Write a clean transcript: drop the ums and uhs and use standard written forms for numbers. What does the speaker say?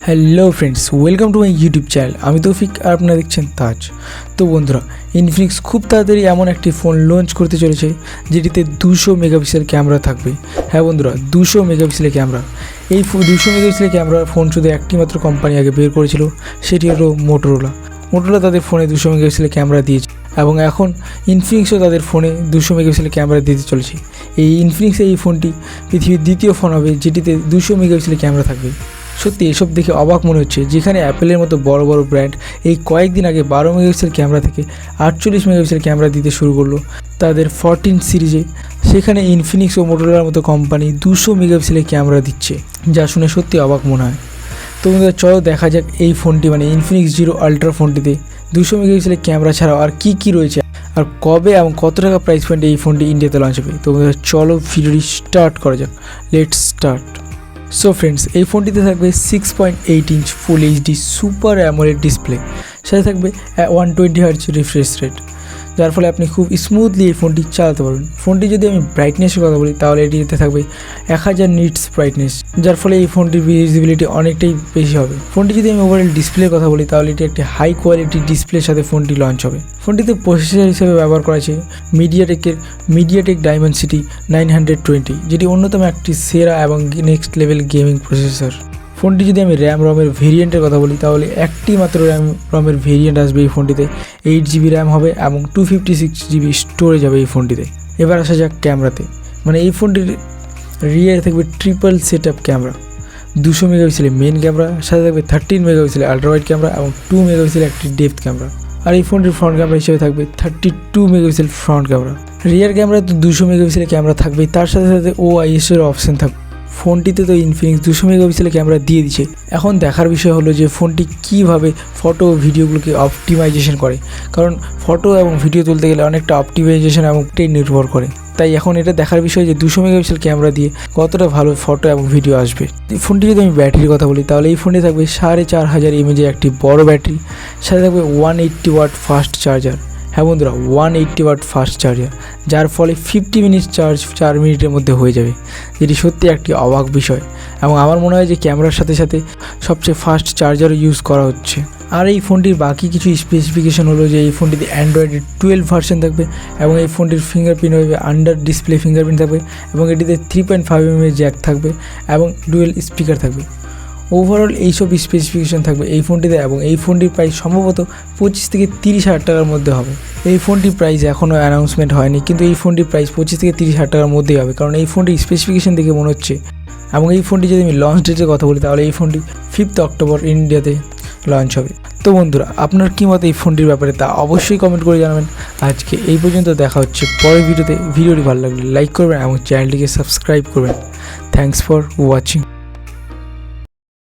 Hello friends, welcome to my YouTube channel. আমি তৌফিক আর আপনারা দেখছেন তাজ। তো বন্ধুরা, ইনফিনিক্স খুব তাড়াতাড়ি এমন একটি ফোন লঞ্চ করতে চলেছে যেটিতে 200 মেগাপিক্সেল ক্যামেরা থাকবে। হ্যাঁ বন্ধুরা, 200 মেগাপিক্সেলের ক্যামেরা। এই 200 মেগাপিক্সেলের ক্যামেরা ফোন শুধু একটি মাত্র কোম্পানি আগে বের করেছিল, সেটি হলো মোটোরোলা। তাদের ফোনে 200 মেগাপিক্সেলের ক্যামেরা দিয়েছে এবং এখন ইনফিনিক্সও তাদের ফোনে 200 মেগাপিক্সেলের ক্যামেরা দিতে চলেছে। এই ইনফিনিক্সের এই ফোনটি পৃথিবীর দ্বিতীয় ফোন হবে যেটিতে 200 মেগাপিক্সেলের ক্যামেরা থাকবে। সত্যি এসব দেখে অবাক মনে হচ্ছে, যেখানে অ্যাপেলের মতো বড় বড় ব্র্যান্ড এই কয়েকদিন আগে 12 মেগাপিক্সেল ক্যামেরা থেকে 48 মেগাপিক্সেল ক্যামেরা দিতে শুরু করলো তাদের 14 সিরিজে, সেখানে ইনফিনিক্স ও মোটোরোলার মতো কোম্পানি 200 মেগাপিক্সেলের ক্যামেরা দিচ্ছে, যা শুনে সত্যি অবাক মনে হয়। তো বন্ধুরা, চলো দেখা যাক এই ফোনটি মানে ইনফিনিক্স জিরো আলট্রা ফোনটিতে 200 মেগাপিক্সেলের ক্যামেরা ছাড়াও আর কী রয়েছে, আর কবে এবং কত টাকা প্রাইস পয়েন্টে এই ফোনটি ইন্ডিয়াতে লঞ্চ হবে। তো বন্ধুরা, চলো ভিডিওটি স্টার্ট করা যাক। Let's start. সো ফ্রেন্ডস, এই ফোনটিতে থাকবে 6.8 inch full HD super AMOLED display, সাথে থাকবে 120 হার্জ রিফ্রেশ রেট, যার ফলে আপনি খুব স্মুথলি এই ফোনটি চালাতে পারবেন। ফোনটি যদি আমি ব্রাইটনেসের কথা বলি তাহলে এটিতে থাকবে 1000 নিটস ব্রাইটনেস, যার ফলে এই ফোনটির ভিজিবিলিটি অনেকটাই বেশি হবে। ফোনটি যদি আমি ওভারঅল ডিসপ্লের কথা বলি তাহলে এটি একটি হাই কোয়ালিটি ডিসপ্লের সাথে ফোনটি লঞ্চ হবে। ফোনটিতে প্রসেসর হিসেবে ব্যবহার করা আছে মিডিয়াটেক ডাইমেনসিটি 920, যেটি অন্যতম একটি সেরা এবং নেক্সট লেভেল গেমিং প্রসেসর। ফোনটি যদি আমি রমের ভেরিয়েন্টের কথা বলি তাহলে একটি মাত্র রমের ভেরিয়েন্ট আসবে এই ফোনটিতে। 8GB র্যাম হবে এবং 256GB স্টোরেজ হবে এই ফোনটিতে। এবার আসা যাক ক্যামেরাতে, মানে এই ফোনটির রিয়ার থাকবে ট্রিপল সেট আপ ক্যামেরা, 200 মেগাপিক্সেলের মেন ক্যামেরা, সাথে থাকবে 13 মেগাপিক্সেলের আল্ট্রা ওয়াইড ক্যামেরা এবং 2 মেগাপিক্সেলের একটি ডেপথ ক্যামেরা। আর এই ফোনটির ফ্রন্ট ক্যামেরা হিসেবে থাকবে 32 megapixel front camera. Rear camera তো 200 মেগাপিক্সেলের ক্যামেরা থাকবেই, তার সাথে সাথে OIS এর অপশন থাকবে। ফোনটিতে তো ইনফিনিক্স 200 মেগাপিক্সেলের ক্যামেরা দিয়ে দিচ্ছে। এখন দেখার বিষয় হলো যে ফোনটি কীভাবে ফটো ও ভিডিওগুলোকে অপটিমাইজেশন করে, কারণ ফটো এবং ভিডিও তুলতে গেলে অনেকটা অপটিমাইজেশন এবং নির্ভর করে। তাই এখন এটা দেখার বিষয় যে 200 মেগাপিক্সেল ক্যামেরা দিয়ে কতটা ভালো ফটো এবং ভিডিও আসবে। ফোনটি যদি আমি ব্যাটারির কথা বলি তাহলে এই ফোনটি থাকবে 4500 mAh একটি বড় ব্যাটারি, সাথে থাকবে 180 ওয়াট ফাস্ট চার্জার। হ্যাঁ বন্ধুরা, 180 ওয়াট ফাস্ট চার্জার, যার ফলে 50 মিনিট চার্জ 4 মিনিটের মধ্যে হয়ে যাবে, যেটি সত্যি একটি অবাক বিষয়। এবং আমার মনে হয় যে ক্যামেরার সাথে সাথে সবচেয়ে ফাস্ট চার্জারও ইউজ করা হচ্ছে। আর এই ফোনটির বাকি কিছু স্পেসিফিকেশন হলো যে এই ফোনটিতে অ্যান্ড্রয়েডের 12 ভার্সন থাকবে এবং এই ফোনটির ফিঙ্গারপ্রিন্ট হবে আন্ডার ডিসপ্লে ফিঙ্গারপ্রিন্ট থাকবে এবং এটিতে 3.5 mm জ্যাক থাকবে এবং ডুয়েল স্পিকার থাকবে। ওভারঅল এইসব স্পেসিফিকেশন থাকবে এই ফোনটিতে এবং এই ফোনটির প্রাইস সম্ভবত 25 থেকে 30 হাজার টাকার মধ্যে হবে। এই ফোনটির প্রাইস এখনও অ্যানাউন্সমেন্ট হয়নি, কিন্তু এই ফোনটির প্রাইস 25 থেকে 30 হাজার টাকার মধ্যেই হবে, কারণ এই ফোনটির স্পেসিফিকেশন দেখে মনে হচ্ছে। এবং এই ফোনটি যদি আমি লঞ্চ ডেটের কথা বলি তাহলে এই ফোনটি 5 অক্টোবর ইন্ডিয়াতে লঞ্চ হবে। তো বন্ধুরা, আপনার কী মত এই ফোনটির ব্যাপারে তা অবশ্যই কমেন্ট করে জানাবেন। আজকে এই পর্যন্ত, দেখা হচ্ছে পরের ভিডিওতে। ভিডিওটি ভালো লাগলে লাইক করবেন এবং চ্যানেলটিকে সাবস্ক্রাইব করবেন। Thanks for watching.